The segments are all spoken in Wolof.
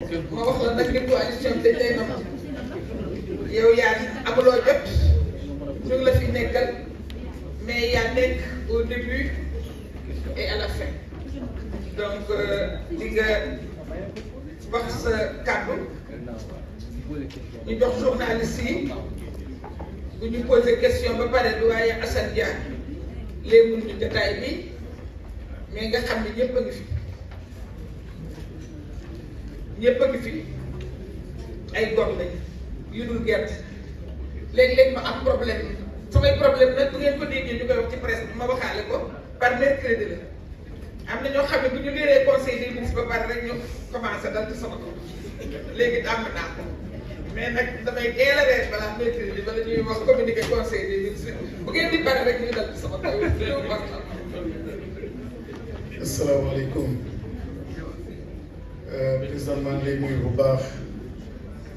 ma wax la nag ni coalition bi dañ lay nam yow yaa amuloo jot ñu ngi la fi nekkal mais yaa nekk au début et à la fin donc di nga wax sa kàddu ñu jox journaliste yi bu ñu posé question ba pare du waaye Assane Dia léegi ñu jotaay bi mais nga xam ne ñëpp a ngi fi ñëpp a ngi fi ay góor lañ yu dul gerte léeg-léeg ma am problème samay problème nag bu ngeen ko déggee ñu koy wax ci presse bi ma waxaale ko par mercredi la am na ñoo xam ne bu ñu liree conseil des ministres ba pare rek ñu commencé dal ci sama kaw léegi tàmm naa ko mais nag damay teel a reer balaa mercredi bala ñuy wax communiqué conseil des ministres bu ngeen di pare rek ñu dal ci sama kaw asalaamaaleykum président maa ngi lay nuyu bu baax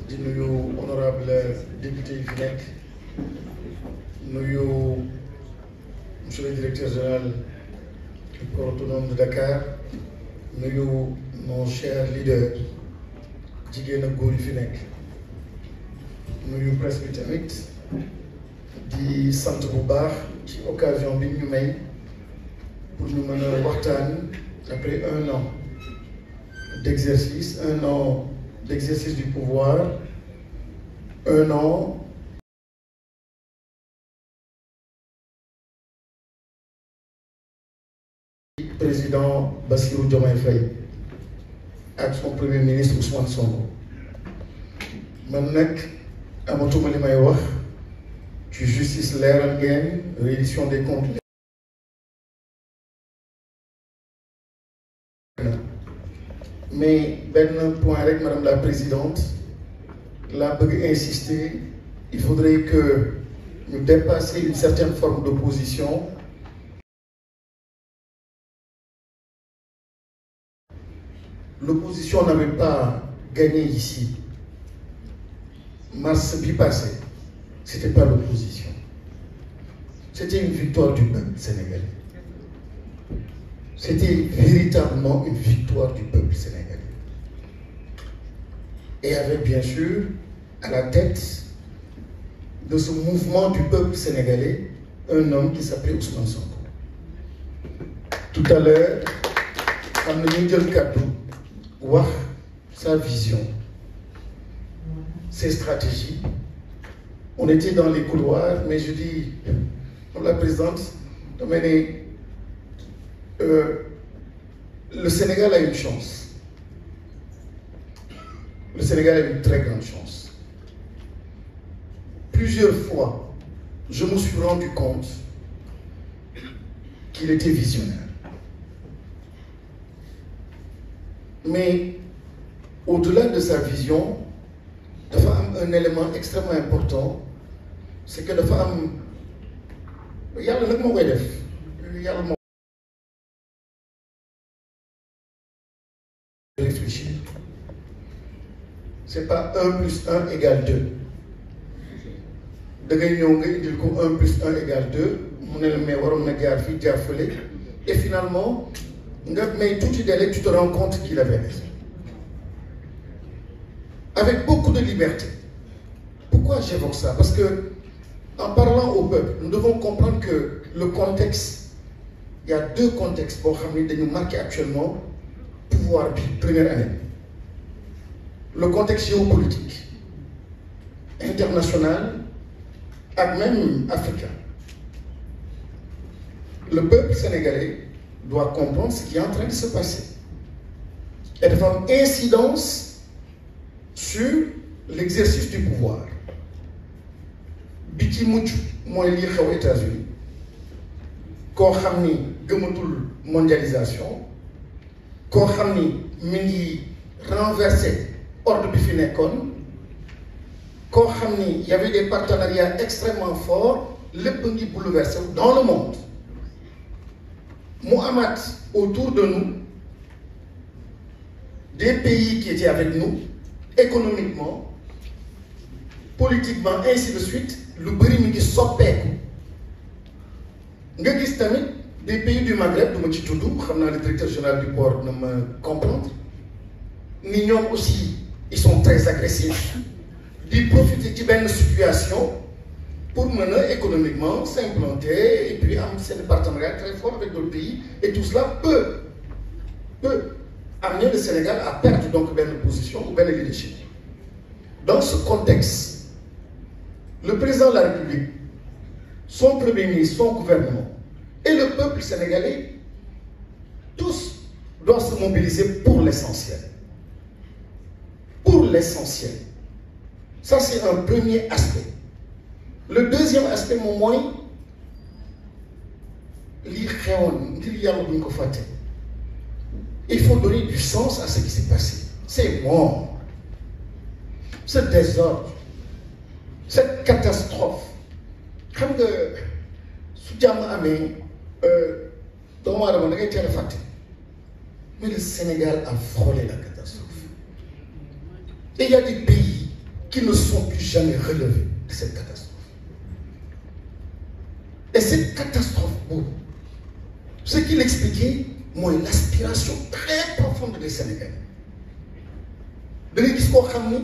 di nuyu honorable député yi fi nekk nuyu monsieur le directeur général du port autonome de Dakar nuyu mon cher leader jigéen ak góor yi fi nekk nuyu presse bi tamit di sant bu baax ci occasion bi ñu may pour ñu mën a waxtaan après un an d'exercice, un an d'exercice du pouvoir, un an président Bassirou Diomaye Faye ak son premier ministre Ousmane Sonko man nag amatuma li may wax ci justice leeral ngeen reddition des comptes. Mais benn point rek madame la présidente laa bëgg insister il faudrait que ñu dépasser une certaine forme d'opposition l'opposition n'avait pas gagné ici mars bi passé c'était pas l'opposition c'était une victoire du peuple sénégalais. C'était véritablement une victoire du peuple sénégalais. Et avec bien sûr, à la tête de ce mouvement du peuple sénégalais, un homme qui s'appelait Ousmane Sonko. Tout à l'heure, am na ñu jël kàddu wax sa vision, ses stratégies. On était dans les couloirs, mais je dis, comme la présidente, le Sénégal a une chance. Le Sénégal a une très grande chance. Plusieurs fois, je me suis rendu compte qu'il était visionnaire. Mais au-delà de sa vision, dafa am un élément extrêmement important, c'est que dafa am yàlla nag moo koy def yàlla moo réfléchir. C'est pas 1 plus 1 égale 2. Da ngay ñëw nga indil ko 1 plus 1 égale 2 mu ne la mais waroon na jaar fii jaar fële et finalement nga may tuuti délai tu te rends compte qu'il avait raison. Avec beaucoup de liberté. Pourquoi j'évoque ça? Parce que en parlant au peuple, nous devons comprendre que le contexte, il y a deux contextes boo xam ne dañu marqué actuellement pouvoir bi première année. Le contexte géopolitique, international, et même africain. Le peuple sénégalais doit comprendre ce qui est en train de se passer. Et de faire une incidence sur l'exercice du pouvoir. Bi ci mujj mooy lii xew États-Unis koo xam ni gëmatul mondialisation koo xam ni mi ngi renverser ordre bi fi nekkoon koo xam ni y avait des partenariats extrêmement forts lépp ngi bouleversé dans le monde mu amaat autour de nous des pays qui étaient avec nous économiquement politiquement ainsi de suite lu bëri mi ngi soppeeku nga gis tamit des pays du Maghreb du ma ci tudd xam naa le directeur général du port na ma comprendre ni ñoom aussi ils sont très agressifs di profiter ci benn situation pour mener économiquement s'implanter et puis am seen partenariat très fort avec d'autres pays et tout cela peut amener le Sénégal à perdre donc benn position ou benn leadership. Dans ce contexte, le président de la République, son premier ministre, son gouvernement et le peuple sénégalais, tous doivent se mobiliser pour l'essentiel. Pour l'essentiel. Ça, c'est un premier aspect. Le deuxième aspect, moom mooy lii xewoon ngir yàlla bu ñu ko fàtte. Il faut donner du sens à ce qui s'est passé. C'est mort. Ce désordre, cette catastrophe. Xam nga su jàmm amee doomu aadama da ngay teel a fàtte. Mais le Sénégal a frôlé la catastrophe. Et il y a des pays qui ne sont plus jamais relevés de cette catastrophe. Et cette catastrophe, ce qu'il expliquait, moi, l'aspiration très profonde des Sénégalais. Da ngay gis koo xam ni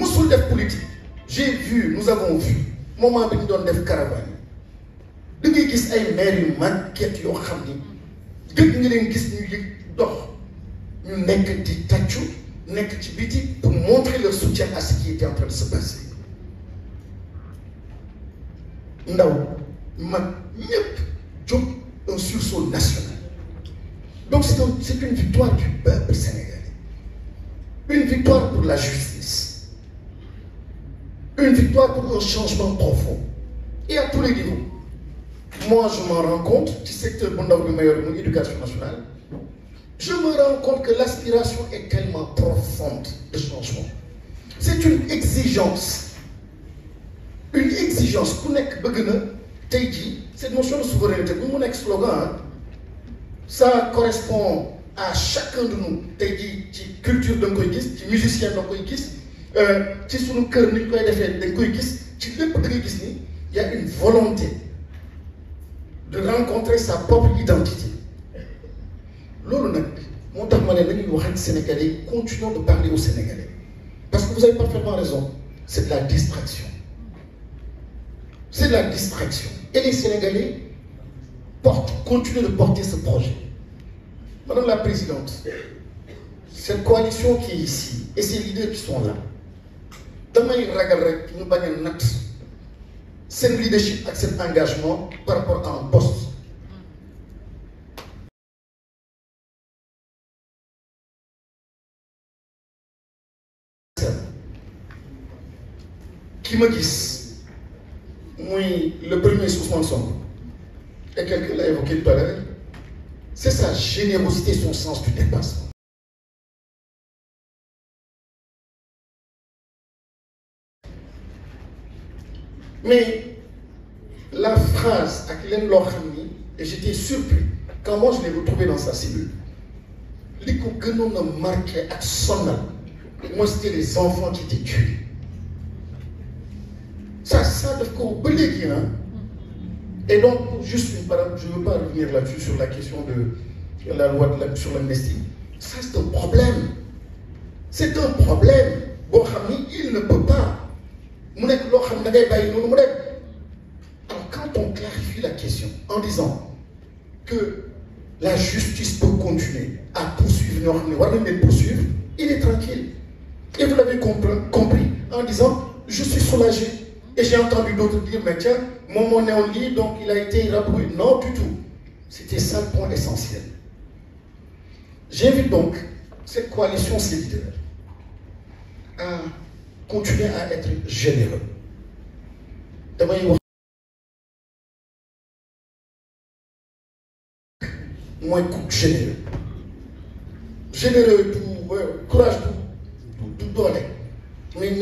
musul def politique. J'ai vu, nous avons vu, moment bi ñu doon def caravane. Da ngay gis ay maires yu màgget yoo xam ni gëj nga leen gis ñu yëg dox ñu nekk di tàccu nekk ci biti pour montrer leur soutien à ce qui était en train de se passer. Ndaw mag ñëpp jóg un sursaut national. Donc c'est une victoire du peuple sénégalais, une victoire pour la justice, une victoire pour un changement profond et à tous les niveaux. Moi, je m'en rends compte du secteur bu ndaw bi ma yor muy éducation nationale. Je me rends compte que l'aspiration est tellement profonde de changement. C'est une exigence ku nekk bëgg na tey jii cette notion de souveraineté bu mu nekk slogan ça correspond à chacun de nous tey jii ci culture da nga koy gis ci musicien da nga koy gis ci sunu kër ni ñu koy defee dañ koy gis ci lépp da ngay gis ni il y a une volonté de rencontrer sa propre identité. Loolu nag moo tax ma ne nañuy wax ak Sénégalais continuons de parler aux Sénégalais parce que vous avez parfaitement raison, c'est de la distraction. C'est de la distraction. Et les Sénégalais continuent de porter ce projet. Madame la Présidente, cette coalition qui est ici et ces leaders qui sont là, damay ragal rek ñu bañ a natt seen leadership ak seen engagement par rapport à un poste. Qui me gis muy le premier Ousmane Sonko et quelqu'un l'a évoqué tout à l'heure, c'est sa générosité, son sens du dépassement. Mais la phrase ak leen loo xam ni et j'étais surpris quand moi je l'ai retrouvé dans sa cellule li ko gënoon a marqué ak sonal moi c'était les enfants qui étaient tués. Ça daf ko ba léegi hein. Et donc juste une parole, je ne veux pas revenir là-dessus sur la question de la loi sur l'amnistie. Ça c'est un problème. C'est un problème boo xam ni il ne peut pas mu nekk loo xam ne da ngay bàyyi noonu mu dem. Alors quand on clarifie la question en disant que la justice peut continuer à poursuivre ñoo xam ne war nañ leen poursuivre, il est tranquille. Et vous l'avez compris en disant je suis soulagé. Et j'ai entendu d'autres dire mais tiens mon est en lit donc il a été rabroué. Non du tout. C'était ça le point essentiel. J'invite donc cette coalition, ces leaders, à continuer à être généreux. damay wax mooy ku généreux. Généreux du courage du doole. mais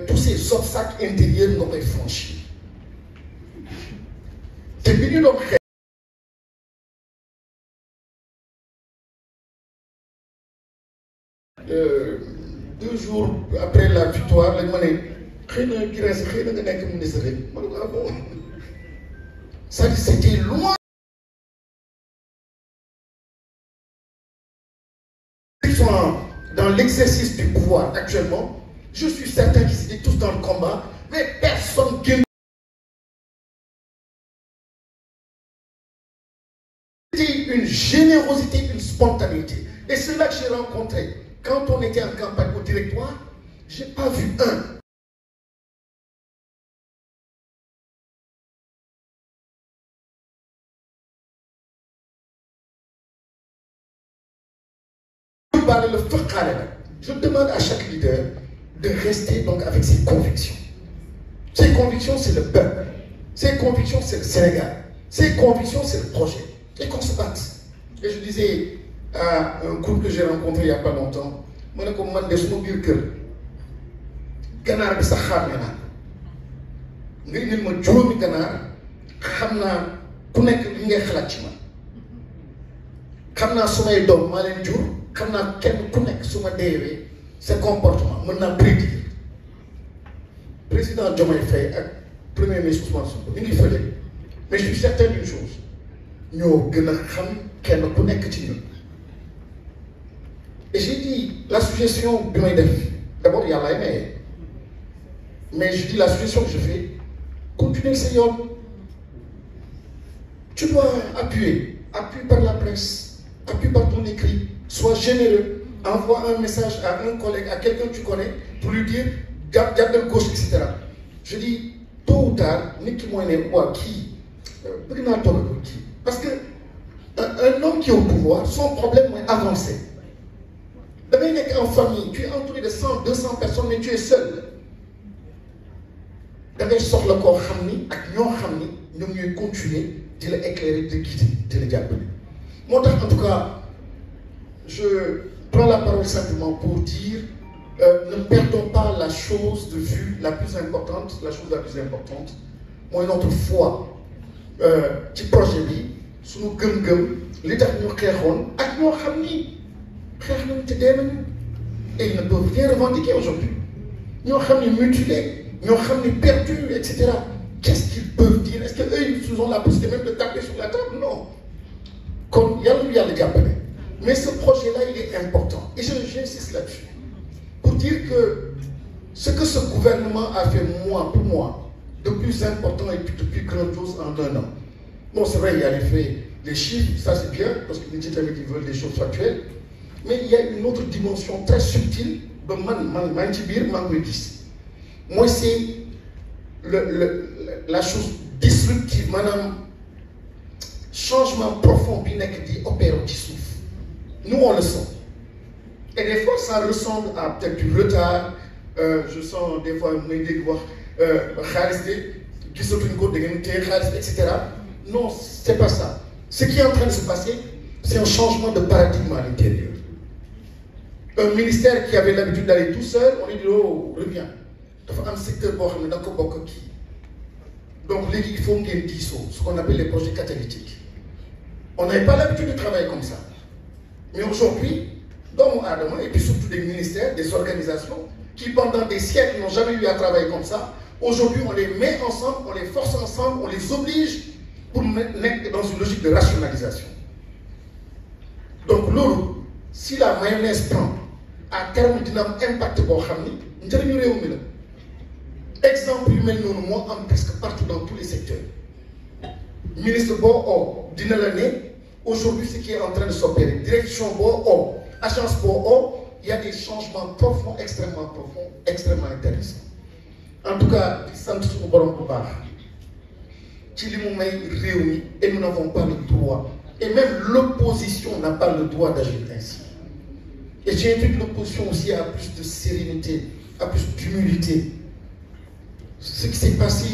tous ces obstacles intérieurs nga koy franchir te bi ñu doon xeex 2 jours après la victoire lañ ma ne xëy na Guirassy xëy na nga nekk ministre rek ma ne ko ah bon ça c'était loin. Ils sont dans l'exercice du pouvoir actuellement, je suis certain qu'ils étaient tous dans le combat, mais personne qui... C'était une générosité, une spontanéité. Et c'est là que j'ai rencontré. Quand on était en campagne au directoire, je n'ai pas vu un. Je demande à chaque leader de rester donc avec ses convictions. Ses convictions, c'est le peuple. Ses convictions, c'est le Sénégal. Ses convictions, c'est le projet. Et qu'on se batte. Et je disais à un couple que j'ai rencontré il n'y a pas longtemps, je dis, man de suma biir kër ganaar bi sax xàmme naa nga indil ma juróomi ganaar xam naa ku nekk li ngay xalaat ci man xam naa sumay doom maa leen jur xam naa kenn ku nekk su ma deewee sa comportement mën naa prédire président Diomaye Faye ak premier ministre Ousmane Sonko ñu ngi fële mais je suis certain d'une chose ñoo gën a xam kenn ku nekk ci ñun. Et j'ai dit la suggestion bi may def d'abord yàlla ay maye mais je dis la suggestion que je fais continuer sa yoon tu dois appuyer par la presse appuie par ton écrit sois généreux envoie un message à un collègue à quelqu'un que tu connais pour lui dire jàppal gauche etc. Je dis tôt ou tard nit ki mooy ne waa kii bëgg naa toog ak kii parce que un homme qui est au pouvoir son problème mooy avancer. Da ngay nekk en famille tu es entouré de 100 200 personnes mais tu es seul da ngay soxla koo xam ni ak ñoo xam ni ñoom ñooy continuer di la éclairer di guider di la jàppale. moo tax en tout cas je prends la parole simplement pour dire ne perdons pas la chose de vue la plus importante mooy notre foi ci projet bi suñu gëm-gëm li tax ñu xeexoon ak ñoo xam ni. Et ils ne peuvent rien revendiquer aujourd'hui. Nous sommes mutilés, nous sommes perdus, etc. Qu'est-ce qu'ils peuvent dire? Est-ce qu'eux, ils ont la possibilité même de taper sur la table? Non. Comme il y a le Japonais. Mais ce projet-là, il est important. Et j'insiste là-dessus. Pour dire que ce que ce gouvernement a fait, pour moi, de plus important et de plus grandiose en un an. Bon, c'est vrai, il y a les chiffres, ça c'est bien, parce que les gens qui veulent des choses factuelles. Mais il y a une autre dimension très subtile de moi c'est la chose disruptive madame changement profond qui opère au dessous. Nous on le sent et des fois ça ressemble à peut-être du retard je sens des fois etc. Non, c'est pas ça. Ce qui est en train de se passer, c'est un changement de paradigme à l'intérieur. Un ministère qui avait l'habitude d'aller tout seul, on lui dit oh reviens. Il faut un secteur pour donc il faut qu'il y ait ce qu'on appelle les projets catalytiques. On n'avait pas l'habitude de travailler comme ça. Mais aujourd'hui, dans mon Adama, et puis surtout des ministères, des organisations, qui pendant des siècles n'ont jamais eu à travailler comme ça, aujourd'hui on les met ensemble, on les force ensemble, on les oblige pour mettre dans une logique de rationalisation. Donc l'eau, si la mayonnaise prend, à terme, il y a un impact pour nous. Exemple, moi, presque partout dans tous les secteurs. Ministre Bo, dîner l'année, aujourd'hui, ce qui est en train de s'opérer, direction Bo, agence Bo, il y a des changements profonds, extrêmement intéressants. En tout cas, et nous n'avons pas le droit, et même l'opposition n'a pas le droit d'agir ainsi. Et j'invite l'opposition aussi à plus de sérénité, à plus d'humilité. Ce qui s'est passé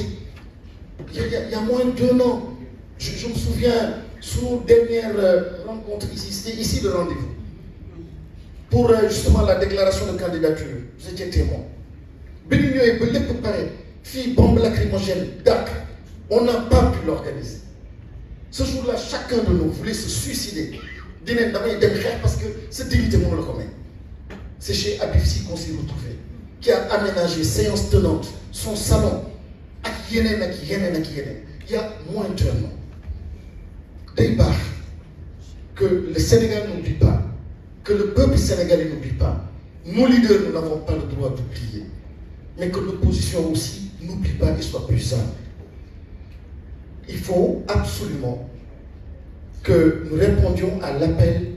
il y a moins d'1 an, je me souviens, sous nos dernières rencontres ici, c'était ici le rendez-vous, pour justement la déclaration de candidature, vous étiez témoin. Bénigno et Belé préparé, fille bombe lacrymogène, DAC, on n'a pas pu l'organiser. Ce jour-là, chacun de nous voulait se suicider. Parce que cette dignité, on le connaît. C'est chez Abifsi qu'on s'est retrouvé, qui a aménagé séance tenante, son salon. Il y a moins d'1 an. Débat que le Sénégal n'oublie pas, que le peuple sénégalais n'oublie pas, nos leaders, nous n'avons pas le droit d'oublier. Mais que l'opposition aussi n'oublie pas et soit plus simple. Il faut absolument que nous répondions à l'appel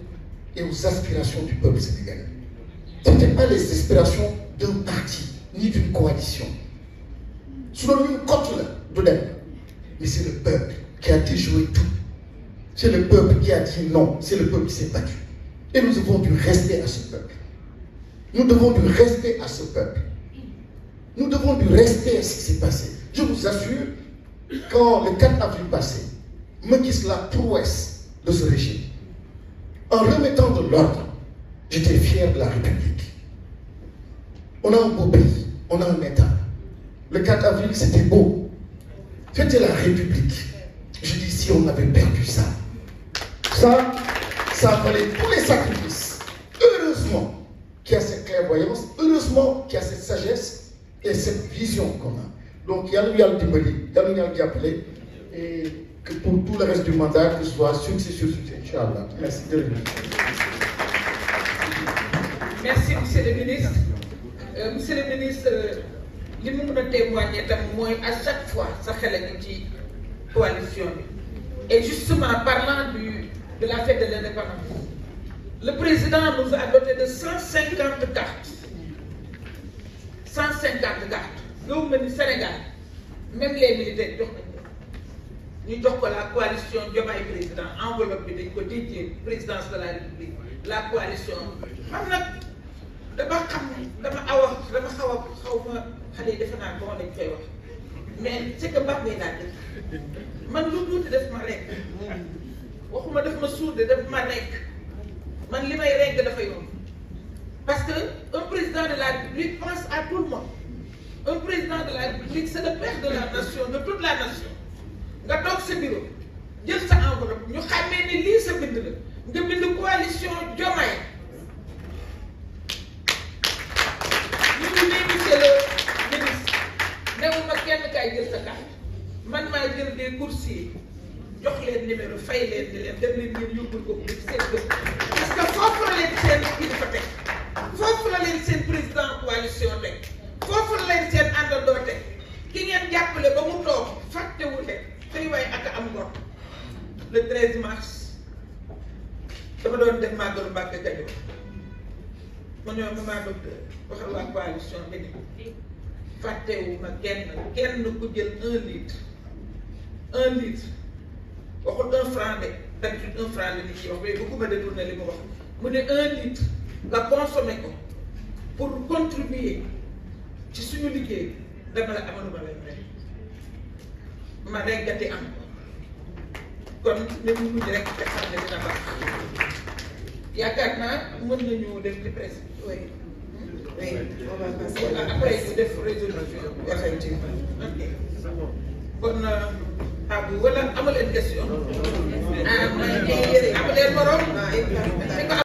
et aux aspirations du peuple sénégalais. Ce n'étaient pas les aspirations d'un parti, ni d'une coalition. Selon une cote de l'aide. Mais c'est le peuple qui a déjoué tout. C'est le peuple qui a dit non. C'est le peuple qui s'est battu. Et nous devons du respect à ce peuple. Nous devons du respect à ce peuple. Nous devons du respect à ce qui s'est passé. Je vous assure, quand le 4 avril passé, Macky Sall la prouesse de ce régime, en remettant de l'ordre, j'étais fier de la République. On a un beau pays, on a un État. Le 4 avril, c'était beau. C'était la République. Je dis, si on avait perdu ça, ça valait tous les sacrifices. Heureusement qu'il y a cette clairvoyance, heureusement qu'il y a cette sagesse et cette vision qu'on a. Donc, il y a le Dimbali, il y a le Diapelé, et que pour tout le reste du mandat, que ce soit succès sur succès, Inch'Allah. Merci de venir. Merci, monsieur le ministre. Monsieur le ministre, li mu mën a témoigner tam mooy à chaque fois sa xel a ngi ci coalition bi. Et justement, parlant de la fête de l'indépendance, le président nous a doté de 150 cartes. 150 cartes. Nous, au Sénégal, même les militaires, nous avons la coalition Diomaye président, enveloppe de dédiée présidence de la République, la coalition. Mais c'est que Mbak ngay daal man lu tuuti def ma rekk waxuma def ma suur de def ma rekk man li may rekk dafa yomb parce que un président de la République pense à tout le monde. Un président de la République, c'est le père de la nation, de toute la nation. Nga toog sa bureau jël sa enveloppe ñu xamee ne lii sa bind la nga bind coalition Diomaye. ñu ngi nii monsieur le ministre newuma kenn kay jël sa carte man maa jël des coursiers jox leen numéro fay leen ni leen dem leen ngeen yóbbul ko ci seen bët parce que foofu la leen seen kilifa teg foofu la leen seen président coalition teg foofu la leen seen àndandoo teg ki ngeen jàppale ba mu toog fàttewu ne tey waaye ak am ngor le 13 mars dama doon def màggalu Mbàkke Kajoor ma ñëw ma maa docteur waxal waa coalition bi ni fàttewu ma kenn ku jël 1 litre waxul 1 franc de d'habitude 1 franc la nit ñi wax mais bëgguma détourner li mu wax mu ne 1 litre nga consommé ko pour contribuer ci suñu liggéey dama la amaluma lay may ma reggati am kon ñu mujj rek te xam ne dina baax yaakaar naa mën nañu def ci presse oui après ñu def résolution effectivement ok kon Abou wala amaleen question ah ma ngi yére amaleen morom